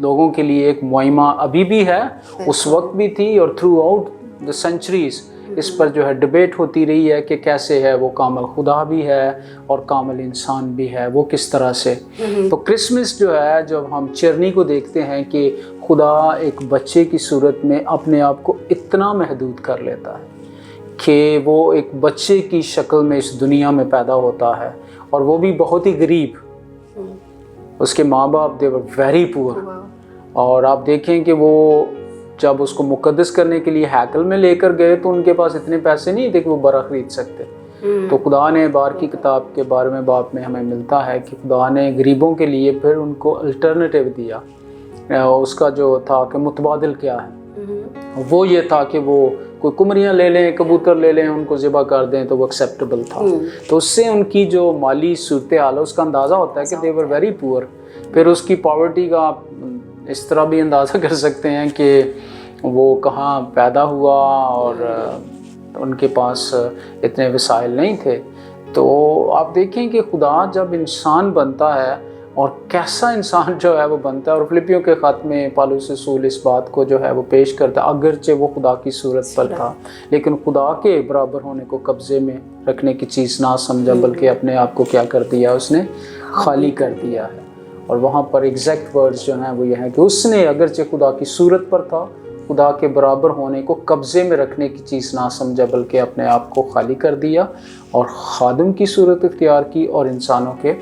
لوگوں کے لیے ایک معمہ ابھی بھی ہے, اس وقت بھی تھی, اور تھرو آؤٹ دا سینچریز اس پر جو ہے ڈبیٹ ہوتی رہی ہے کہ کیسے ہے وہ کامل خدا بھی ہے اور کامل انسان بھی ہے, وہ کس طرح سے. تو کرسمس جو ہے, جب ہم چرنی کو دیکھتے ہیں کہ خدا ایک بچے کی صورت میں اپنے آپ کو اتنا محدود کر لیتا ہے کہ وہ ایک بچے کی شکل میں اس دنیا میں پیدا ہوتا ہے, اور وہ بھی بہت ہی غریب. اس کے ماں باپ دے ور ویری پور, اور آپ دیکھیں کہ وہ جب اس کو مقدس کرنے کے لیے ہیکل میں لے کر گئے تو ان کے پاس اتنے پیسے نہیں تھے کہ وہ برا خرید سکتے. تو خدا نے بار کی کتاب کے بارے میں باپ میں ہمیں ملتا ہے کہ خدا نے غریبوں کے لیے پھر ان کو الٹرنیٹیو دیا. اس کا جو تھا کہ متبادل کیا ہے, وہ یہ تھا کہ وہ کوئی کمریاں لے لیں, کبوتر لے لیں, ان کو ذبح کر دیں تو وہ ایکسیپٹیبل تھا. تو اس سے ان کی جو مالی صورتحال ہے اس کا اندازہ ہوتا ہے کہ دے ور ویری پور. پھر اس کی پاورٹی کا آپ اس طرح بھی اندازہ کر سکتے ہیں کہ وہ کہاں پیدا ہوا اور ان کے پاس اتنے وسائل نہیں تھے. تو آپ دیکھیں کہ خدا جب انسان بنتا ہے اور کیسا انسان جو ہے وہ بنتا ہے, اور فلپیوں کے خط میں پالوس رسول اس بات کو جو ہے وہ پیش کرتا ہے, اگرچہ وہ خدا کی صورت پر تھا لیکن خدا کے برابر ہونے کو قبضے میں رکھنے کی چیز نہ سمجھا, بلکہ اپنے آپ کو کیا کر دیا, اس نے خالی کر دیا ہے. اور وہاں پر ایگزیکٹ ورڈز جو ہیں وہ یہ ہیں کہ اس نے اگرچہ خدا کی صورت پر تھا, خدا کے برابر ہونے کو قبضے میں رکھنے کی چیز نہ سمجھا, بلکہ اپنے آپ کو خالی کر دیا اور خادم کی صورت اختیار کی اور انسانوں کے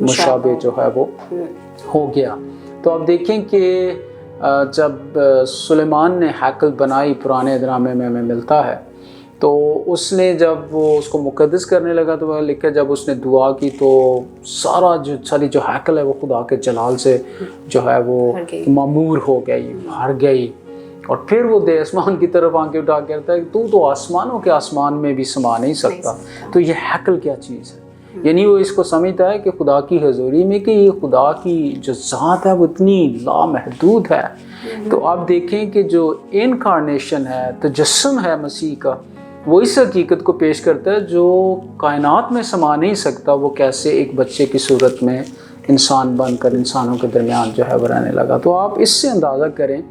مشابہ جو ہے وہ ہو گیا. تو آپ دیکھیں کہ جب سلیمان نے ہیکل بنائی, پرانے ڈرامے میں ہمیں ملتا ہے, تو اس نے جب وہ اس کو مقدس کرنے لگا تو وہ لکھا جب اس نے دعا کی تو ساری جو ہیکل ہے وہ خدا کے جلال سے جو ہے وہ معمور ہو گئی, بھر گئی. اور پھر وہ دے آسمان کی طرف آنکھیں اٹھا کے کہتا ہے تو آسمانوں کے آسمان میں بھی سما نہیں سکتا, تو یہ ہیکل کیا چیز ہے. یعنی وہ اس کو سمجھتا ہے کہ خدا کی حضوری میں کہ یہ خدا کی جو ذات ہے وہ اتنی لامحدود ہے. تو آپ دیکھیں کہ جو انکارنیشن ہے, تجسم ہے مسیح کا, وہ اس حقیقت کو پیش کرتا ہے جو کائنات میں سما نہیں سکتا, وہ کیسے ایک بچے کی صورت میں انسان بن کر انسانوں کے درمیان جو ہے وہ رہنے لگا. تو آپ اس سے اندازہ کریں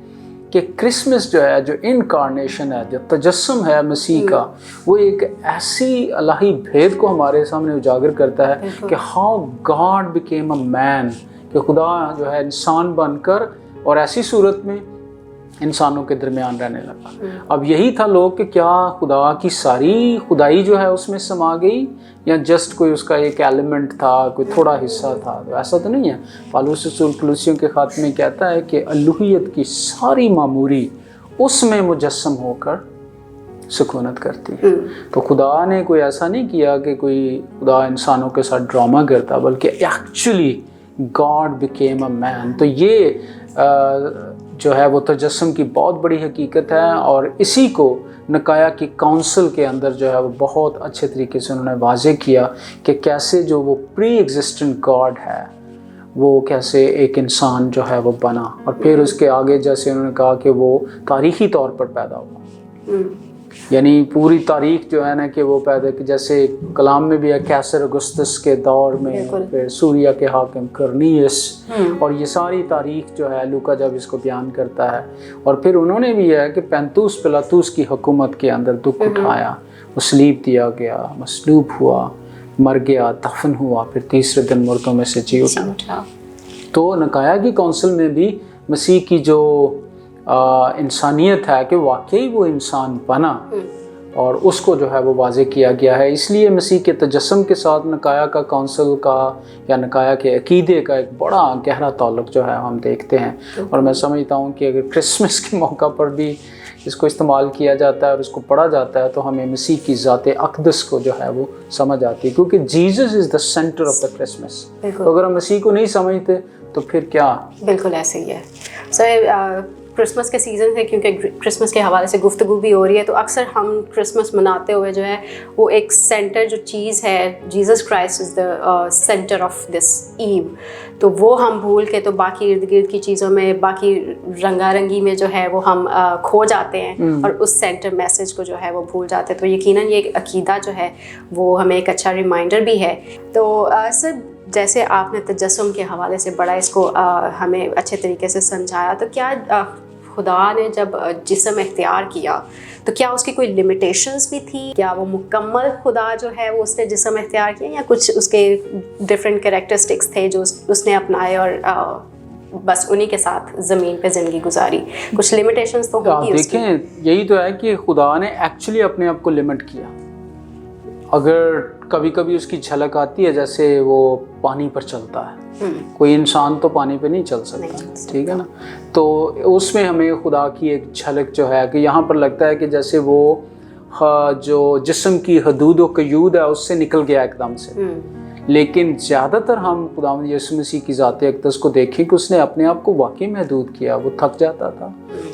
کہ کرسمس جو ہے, جو انکارنیشن ہے, جو تجسم ہے مسیح کا, وہ ایک ایسی الہی بھید کو ہمارے سامنے اجاگر کرتا ہے کہ ہاؤ گاڈ بیکیم اے مین, کہ خدا جو ہے انسان بن کر اور ایسی صورت میں انسانوں کے درمیان رہنے لگا. اب یہی تھا لوگ کہ کیا خدا کی ساری خدائی جو ہے اس میں سما گئی یا جسٹ کوئی اس کا ایک ایلیمنٹ تھا, کوئی تھوڑا حصہ تھا. تو ایسا تو نہیں ہے. پالوس رسول کلوسیوں کے خط میں کہتا ہے کہ الوہیت کی ساری معموری اس میں مجسم ہو کر سکونت کرتی ہے. تو خدا نے کوئی ایسا نہیں کیا کہ کوئی خدا انسانوں کے ساتھ ڈرامہ کرتا, بلکہ ایکچولی گاڈ بیکیم اے مین. تو یہ جو ہے وہ تجسم کی بہت بڑی حقیقت ہے, اور اسی کو نکایا کی کونسل کے اندر جو ہے وہ بہت اچھے طریقے سے انہوں نے واضح کیا کہ کیسے جو وہ پری ایگزسٹنٹ گاڈ ہے وہ کیسے ایک انسان جو ہے وہ بنا. اور پھر اس کے آگے جیسے انہوں نے کہا کہ وہ تاریخی طور پر پیدا ہوا, یعنی پوری تاریخ جو ہے نا کہ وہ پیدا کہ جیسے کلام میں بھی ہے کیسر اگسطس کے دور میں, پھر سوریا کے حاکم کرنیس, اور یہ ساری تاریخ جو ہے لوکا جب اس کو بیان کرتا ہے. اور پھر انہوں نے بھی ہے کہ پینتوس پلاطوس کی حکومت کے اندر دکھ اٹھایا, وہ صلیب دیا گیا, مصلوب ہوا, مر گیا, دفن ہوا, پھر تیسرے دن مردوں میں سے جی اٹھا. تو نکایا کی کونسل میں بھی مسیح کی جو انسانیت ہے کہ واقعی وہ انسان بنا, اور اس کو جو ہے وہ واضح کیا گیا ہے. اس لیے مسیح کے تجسم کے ساتھ نکایا کا کونسل کا یا نکایا کے عقیدے کا ایک بڑا گہرا تعلق جو ہے ہم دیکھتے ہیں. اور میں سمجھتا ہوں کہ اگر کرسمس کے موقع پر بھی اس کو استعمال کیا جاتا ہے اور اس کو پڑھا جاتا ہے تو ہمیں مسیح کی ذات اقدس کو جو ہے وہ سمجھ آتی ہے, کیونکہ Jesus is the centre of the Christmas. تو اگر ہم مسیح کو نہیں سمجھتے تو پھر کیا. بالکل ایسے ہی ہے. کرسمس کے سیزن ہے, کیونکہ کرسمس کے حوالے سے گفتگو بھی ہو رہی ہے, تو اکثر ہم کرسمس مناتے ہوئے جو ہے وہ ایک سینٹر جو چیز ہے, Jesus Christ is the centre of this ایو, تو وہ ہم بھول کے تو باقی ارد گرد کی چیزوں میں, باقی رنگا رنگی میں جو ہے وہ ہم کھو جاتے ہیں اور اس سینٹر میسج کو جو ہے وہ بھول جاتے ہیں. تو یقیناً یہ عقیدہ جو ہے وہ ہمیں ایک اچھا ریمائنڈر بھی ہے. تو سر جیسے آپ نے تجسم کے حوالے سے بڑا اس کو ہمیں اچھے طریقے سے سمجھایا، تو کیا خدا نے جب جسم اختیار کیا تو کیا اس کی کوئی لمیٹیشنز بھی تھی؟ کیا وہ مکمل خدا جو ہے وہ اس نے جسم اختیار کیا، یا کچھ اس کے ڈفرینٹ کریکٹرسٹکس تھے جو اس نے اپنائے اور بس انہی کے ساتھ زمین پہ زندگی گزاری؟ کچھ لمیٹیشنز تو ہوگی اس کی۔ دیکھیں یہی تو ہے کہ خدا نے ایکچولی اپنے آپ کو لمٹ کیا. اگر کبھی کبھی اس کی جھلک آتی ہے، جیسے وہ پانی پر چلتا ہے، کوئی انسان تو پانی پہ نہیں چل سکتا، ٹھیک ہے نا، تو اس میں ہمیں خدا کی ایک جھلک جو ہے کہ یہاں پر لگتا ہے کہ جیسے وہ جو جسم کی حدود و قیود ہے اس سے نکل گیا ایک دم سے. لیکن زیادہ تر ہم خداوند یسوع مسیح کی ذات اقدس کو دیکھیں کہ اس نے اپنے آپ کو واقعی محدود کیا. وہ تھک جاتا تھا،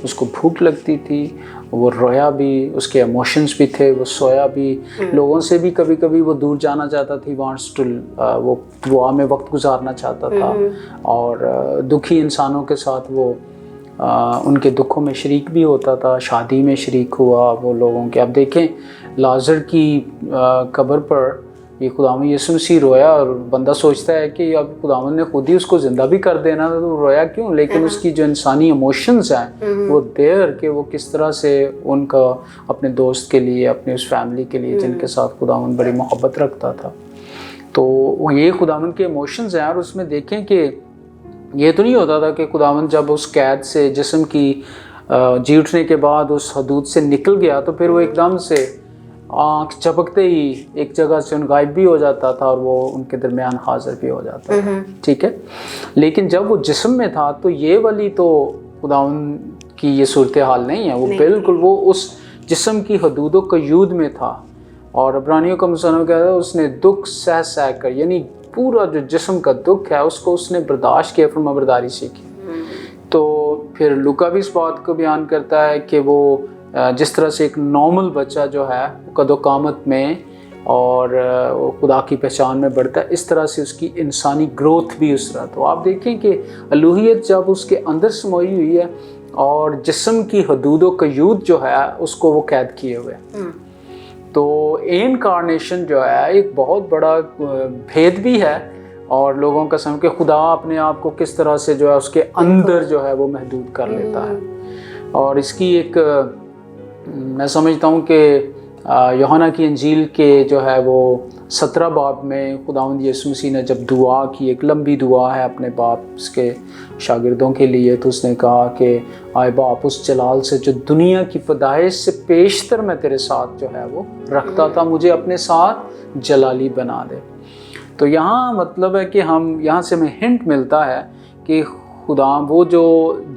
اس کو بھوک لگتی تھی، وہ رویا بھی، اس کے ایموشنز بھی تھے، وہ سویا بھی، لوگوں سے بھی کبھی کبھی وہ دور جانا چاہتا تھی، وہ دعا میں وقت گزارنا چاہتا تھا، اور دکھی انسانوں کے ساتھ وہ ان کے دکھوں میں شریک بھی ہوتا تھا، شادی میں شریک ہوا وہ لوگوں کے. اب دیکھیں لازر کی قبر پر یہ خداوند یسوع مسیح رویا، اور بندہ سوچتا ہے کہ اب خداوند نے خود ہی اس کو زندہ بھی کر دینا تھا تو رویا کیوں؟ لیکن اس کی جو انسانی ایموشنز ہیں وہ دیر کہ وہ کس طرح سے ان کا اپنے دوست کے لیے، اپنے اس فیملی کے لیے جن کے ساتھ خداوند بڑی محبت رکھتا تھا، تو وہ یہ خداوند کے ایموشنز ہیں. اور اس میں دیکھیں کہ یہ تو نہیں ہوتا تھا کہ خداوند جب اس قید سے جسم کی جی اٹھنے کے بعد اس حدود سے نکل گیا تو پھر وہ ایک دم سے آنکھ چپکتے ہی ایک جگہ سے غائب بھی ہو جاتا تھا اور وہ ان کے درمیان حاضر بھی ہو جاتا تھا، ٹھیک ہے. لیکن جب وہ جسم میں تھا تو یہ والی تو خداوند کی یہ صورتحال نہیں ہے، وہ بالکل وہ اس جسم کی حدود و قیود میں تھا. اور عبرانیوں کا مصنف کہتا ہے اس نے دکھ سہ کر، یعنی پورا جو جسم کا دکھ ہے اس کو اس نے برداشت کیا، فرمانبرداری سیکھی. تو پھر لوکا بھی اس بات کو بیان کرتا ہے کہ وہ جس طرح سے ایک نارمل بچہ جو ہے قد و قامت میں اور خدا کی پہچان میں بڑھتا ہے، اس طرح سے اس کی انسانی گروتھ بھی اس طرح. تو آپ دیکھیں کہ الوہیت جب اس کے اندر سموئی ہوئی ہے اور جسم کی حدود و قیود جو ہے اس کو وہ قید کیے ہوئے، تو انکارنیشن جو ہے ایک بہت بڑا بھید بھی ہے، اور لوگوں کا سمجھ کہ خدا اپنے آپ کو کس طرح سے جو ہے اس کے اندر جو ہے وہ محدود کر لیتا ہے. اور اس کی ایک میں سمجھتا ہوں کہ یوحنا کی انجیل کے جو ہے وہ 17 باب میں خداوند یسوع مسیح نے جب دعا کی، ایک لمبی دعا ہے اپنے باپ اس کے شاگردوں کے لیے، تو اس نے کہا کہ آئے باپ اس جلال سے جو دنیا کی پیدائش سے پیشتر میں تیرے ساتھ جو ہے وہ رکھتا تھا، مجھے اپنے ساتھ جلالی بنا دے. تو یہاں مطلب ہے کہ ہم یہاں سے ہمیں ہنٹ ملتا ہے کہ خدا وہ جو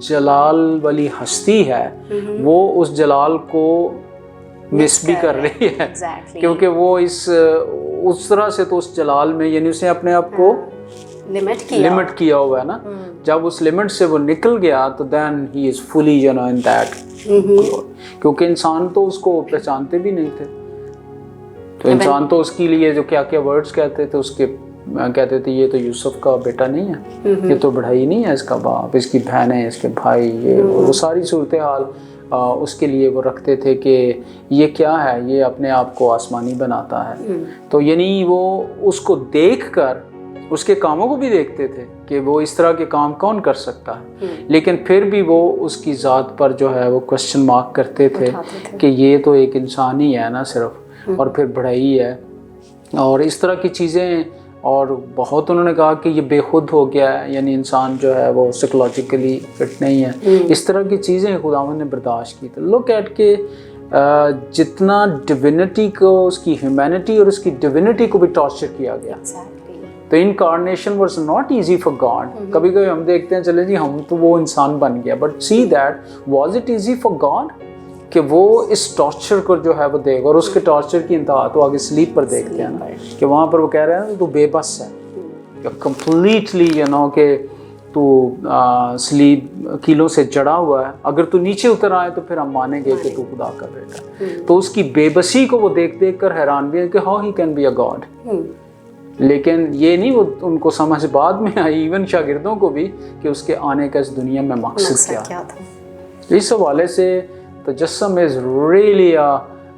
جلال والی ہستی ہے وہ اس جلال کو مس بھی کر رہی ہے، کیونکہ وہ اس طرح سے تو اس جلال میں، یعنی اس نے اپنے آپ کو لمٹ کیا ہوا ہے نا. جب اس لمٹ سے وہ نکل گیا تو دین ہی از فلی ان دیٹ، کیونکہ انسان تو اس کو پہچانتے بھی نہیں تھے. تو انسان تو اس کے لیے جو کیا کیا ورڈز کہتے تھے، اس کے کہتے تھے یہ تو یوسف کا بیٹا نہیں ہے، یہ تو بڑھائی نہیں ہے، اس کا باپ، اس کی بہنیں، اس کے بھائی، یہ وہ ساری صورتحال اس کے لیے وہ رکھتے تھے کہ یہ کیا ہے، یہ اپنے آپ کو آسمانی بناتا ہے. تو یعنی وہ اس کو دیکھ کر اس کے کاموں کو بھی دیکھتے تھے کہ وہ اس طرح کے کام کون کر سکتا ہے، لیکن پھر بھی وہ اس کی ذات پر جو ہے وہ کوسچن مارک کرتے تھے کہ یہ تو ایک انسان ہی ہے نا صرف، اور پھر بڑھائی ہے اور اس طرح کی چیزیں. اور بہت انہوں نے کہا کہ یہ بے خود ہو گیا ہے، یعنی انسان جو ہے وہ سائیکولوجیکلی فٹ نہیں ہے. اس طرح کی چیزیں خداوند نے برداشت کی. تو لک ایٹ کے جتنا ڈیوینٹی کو، اس کی ہیومینٹی اور اس کی ڈیوینٹی کو بھی ٹارچر کیا گیا. تو incarnation was not easy for God. کبھی کبھی ہم دیکھتے ہیں چلے جی ہم تو وہ انسان بن گیا، but see that was it easy for God کہ وہ اس ٹارچر کو جو ہے وہ دے گا. اور اس کے ٹارچر کی انتہا تو آگے سلیپ پر دیکھتے ہیں نا، کہ وہاں پر وہ کہہ رہے ہیں تو بے بس ہے کمپلیٹلی، کہ تو سلیپ کیلوں سے جڑا ہوا ہے. اگر تو نیچے اتر آئے تو پھر ہم مانیں گے کہ تو خدا کا بیٹا ہے. تو اس کی بے بسی کو وہ دیکھ کر حیران بھی ہے کہ how he can be a God. لیکن یہ نہیں وہ ان کو سمجھ بعد میں آئی، ایون شاگردوں کو بھی، کہ اس کے آنے کا اس دنیا میں مقصد کیا تھا. اس حوالے سے تجسم از ریئلی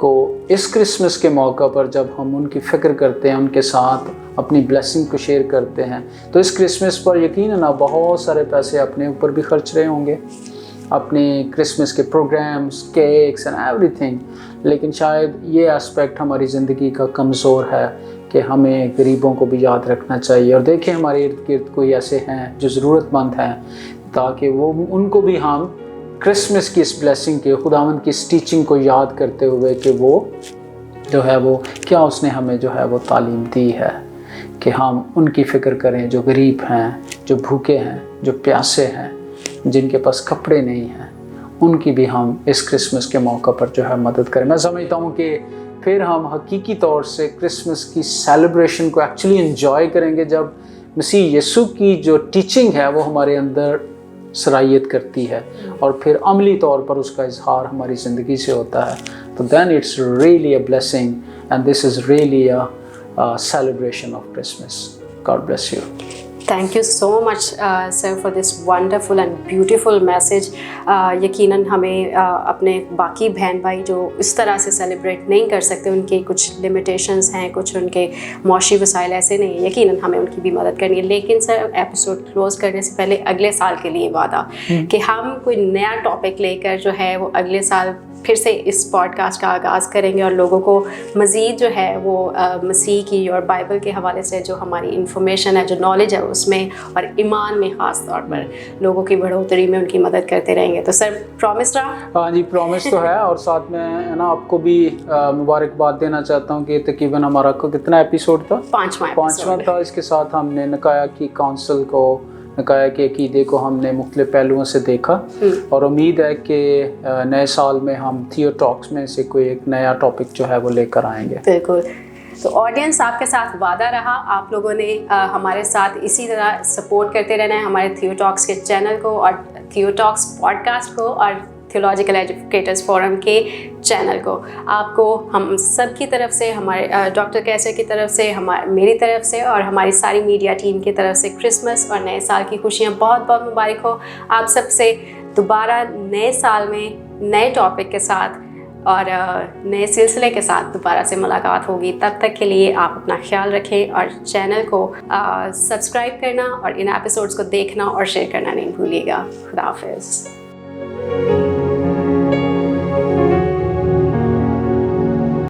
کو اس کرسمس کے موقع پر جب ہم ان کی فکر کرتے ہیں، ان کے ساتھ اپنی بلیسنگ کو شیئر کرتے ہیں، تو اس کرسمس پر یقیناً آپ بہت سارے پیسے اپنے اوپر بھی خرچ رہے ہوں گے، اپنی کرسمس کے programs, cakes and everything, لیکن شاید یہ اسپیکٹ ہماری زندگی کا کمزور ہے کہ ہمیں غریبوں کو بھی یاد رکھنا چاہیے۔ اور دیکھیں ہمارے ارد گرد کوئی ایسے ہیں جو ضرورت مند ہیں، تاکہ وہ ان کو بھی ہم کرسمس کی اس بلیسنگ کے، خداوند کی اس ٹیچنگ کو یاد کرتے ہوئے کہ وہ جو ہے وہ کیا اس نے ہمیں جو ہے وہ تعلیم دی ہے کہ ہم ان کی فکر کریں جو غریب ہیں، جو بھوکے ہیں، جو پیاسے ہیں، جن کے پاس کپڑے نہیں ہیں، ان کی بھی ہم اس کرسمس کے موقع پر جو ہے مدد کریں۔ میں سمجھتا ہوں کہ پھر ہم حقیقی طور سے کرسمس کی سیلیبریشن کو ایکچولی انجوائے کریں گے جب مسیح یسوع کی جو ٹیچنگ ہے وہ ہمارے اندر صلاحیت کرتی ہے اور پھر عملی طور پر اس کا اظہار ہماری زندگی سے ہوتا ہے، تو then it's really a blessing and this is really a celebration of Christmas. God bless you. Thank you so much, sir, for this wonderful and beautiful message. یقیناً ہمیں اپنے باقی بہن بھائی جو اس طرح سے سیلیبریٹ نہیں کر سکتے، ان کے کچھ لمیٹیشنز ہیں، کچھ ان کے معاشی وسائل ایسے نہیں ہیں، یقیناً ہمیں ان کی بھی مدد کرنی ہے۔ لیکن سر ایپیسوڈ کلوز کرنے سے پہلے اگلے سال کے لیے وعدہ کہ ہم کوئی نیا ٹاپک لے کر جو ہے وہ اگلے سال پھر سے اس پوڈ کاسٹ کا آغاز کریں گے اور لوگوں کو مزید جو ہے وہ مسیح کی اور بائبل کے حوالے سے جو ہماری انفارمیشن ہے، جو نالج ہے اس میں اور ایمان میں خاص طور پر لوگوں کی بڑھوتری میں ان کی مدد کرتے رہیں گے۔ تو سر پرومس رہا؟ ہاں جی، پرومس تو ہے، اور ساتھ میں نا آپ کو بھی مبارکباد دینا چاہتا ہوں کہ تقریباً ہمارا کتنا ایپیسوڈ تھا؟ پانچواں تھا۔ اس کے ساتھ ہم نے نکایا کی کونسل کو، نکایا کے عقیدے کو ہم نے مختلف پہلوؤں سے دیکھا، اور امید ہے کہ نئے سال میں ہم تھیو ٹاکس میں سے کوئی ایک نیا ٹاپک جو ہے وہ لے کر آئیں گے۔ بالکل۔ تو آڈینس آپ کے ساتھ وعدہ رہا، آپ لوگوں نے ہمارے ساتھ اسی طرح سپورٹ کرتے رہنا ہے ہمارے تھیو ٹاکس کے چینل کو اور تھیو ٹاکس پوڈ کاسٹ کو اور تھیولوجیکل ایجوکیٹرز فورم کے چینل کو۔ آپ کو ہم سب کی طرف سے، ہمارے ڈاکٹر کیسر کی طرف سے، میری طرف سے اور ہماری ساری میڈیا ٹیم کی طرف سے کرسمس اور نئے سال کی خوشیاں بہت بہت مبارک ہو۔ آپ سب سے دوبارہ نئے سال میں نئے ٹاپک کے ساتھ اور نئے سلسلے کے ساتھ دوبارہ سے ملاقات ہوگی۔ تب تک کے لیے آپ اپنا خیال رکھیں اور چینل کو سبسکرائب کرنا اور ان ایپیسوڈز کو دیکھنا اور شیئر کرنا نہیں بھولیے گا۔ خدا حافظ۔